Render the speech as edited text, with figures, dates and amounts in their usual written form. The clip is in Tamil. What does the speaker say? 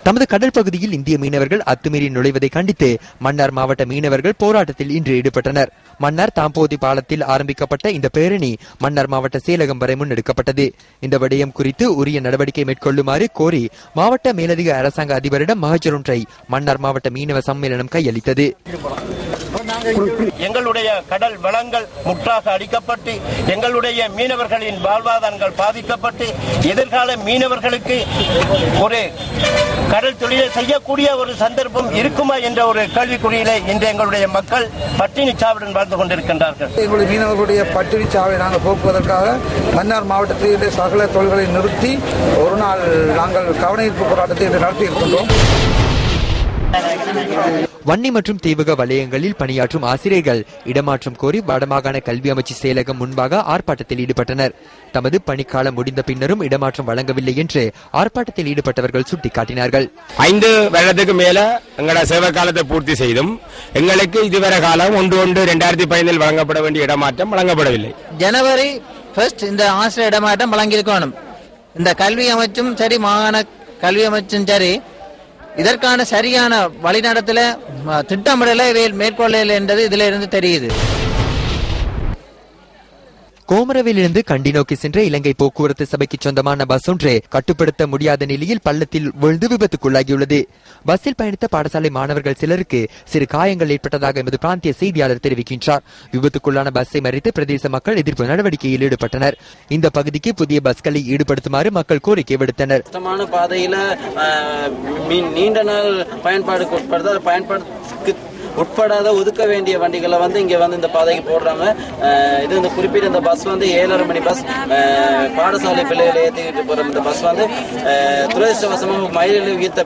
தமது கடல் பகுதியில் இந்திய மீனவர்கள் அத்துமீறி நுழைவதை கண்டித்து மன்னார் மாவட்ட மீனவர்கள் போராட்டத்தில் இன்று ஈடுபட்டனர். மன்னார் தாம்போதி பாலத்தில் ஆரம்பிக்கப்பட்ட இந்த பேரணி மன்னார் மாவட்ட செயலகம் வரை முன்னெடுக்கப்பட்டது. இந்த விடயம் குறித்து உரிய நடவடிக்கை மேற்கொள்ளுமாறு கோரி மாவட்ட மேலதிக அரசாங்க அதிபரிடம் மகஜர் ஒன்றை மன்னார் மாவட்ட மீனவ சம்மேளனம் கையளித்தது. எங்களுடைய கடல் வளங்கள் முற்றாக அடிக்கப்பட்டு எங்களுடைய மீனவர்களின் வாழ்வாதாரங்கள் பாதிக்கப்பட்டு எதிர்கால மீனவர்களுக்கு ஒரு கடல் தொழிலை செய்யக்கூடிய ஒரு சந்தர்ப்பம் இருக்குமா என்ற ஒரு கேள்விக்குறியிலே இன்று எங்களுடைய மக்கள் பட்டினி சாவுடன் வாழ்ந்து கொண்டிருக்கின்றார்கள். எங்களுடைய மீனவர்களுடைய பட்டினி சாவை நாங்கள் போக்குவதற்காக மன்னார் மாவட்டத்திலே சகல தொழில்களை நிறுத்தி ஒரு நாள் நாங்கள் கவனஈர்ப்பு போராட்டத்தை நடத்தி இருக்கின்றோம். வன்னி மற்றும் தீவக வலயங்களில் பணியாற்றும் ஆசிரியர்கள் இடமாற்றம் கோரி வடமாகாண கல்வி அமைச்சு செயலகம் முன்பாக ஆர்ப்பாட்டத்தில் ஈடுபட்டனர். தமது பணிக்காலம் முடிந்த பின்னரும் இடமாற்றம் வழங்கவில்லை என்று ஆர்ப்பாட்டத்தில் ஈடுபட்டவர்கள் சுட்டிக்காட்டினார்கள். 5 வருடத்துக்கு மேல எங்களோட சேவை காலத்தை பூர்த்தி செய்தும் எங்களுக்கு இதுவரை காலம் 1/1/2015 வழங்கப்பட வேண்டிய இடமாற்றம் வழங்கப்படவில்லை. ஜனவரி 1 இந்த ஆசிரியர் இடமாற்றம் வழங்கியிருக்கணும். இந்த கல்வி அமைச்சும் சரி, மாகாண கல்வி அமைச்சும் சரி, இதற்கான சரியான வழிநடத்தல திட்டமிடலை மேற்கொள்ளல என்றது இதில இருந்து தெரியுது. கோமரவிலிருந்து கண்டி நோக்கி சென்ற இலங்கை போக்குவரத்து சபைக்கு சொந்தமான பஸ் ஒன்று கட்டுப்படுத்த முடியாத நிலையில் பள்ளத்தில் விழுந்து விபத்துக்குள்ளாகியுள்ளது. பஸ்ஸில் பயணித்த பாடசாலை மாணவர்கள் சிலருக்கு சிறு காயங்கள் ஏற்பட்டதாக எமது பிராந்திய செய்தியாளர் தெரிவிக்கின்றார். விபத்துக்குள்ளான பஸ்ஸை மறித்து பிரதேச மக்கள் எதிர்ப்பு நடவடிக்கையில் ஈடுபட்டனர். இந்த பகுதிக்கு புதிய பஸ்களை ஈடுபடுத்துமாறு மக்கள் கோரிக்கை விடுத்தனர். பாதையில நீண்ட நாள் பயன்பாடு உட்படாத ஒதுக்க வேண்டிய வண்டிகளை இங்க இந்த பாதைக்கு போடுறாங்க. இது இந்த குறிப்பிட்ட இந்த பஸ் 7:30 மணி பஸ், பாடசாலை பிள்ளைகளை ஏற்றிக்கிட்டு போற இந்த பஸ் துரதிருஷ்டவசமாக மயிலில் உயிர்த்த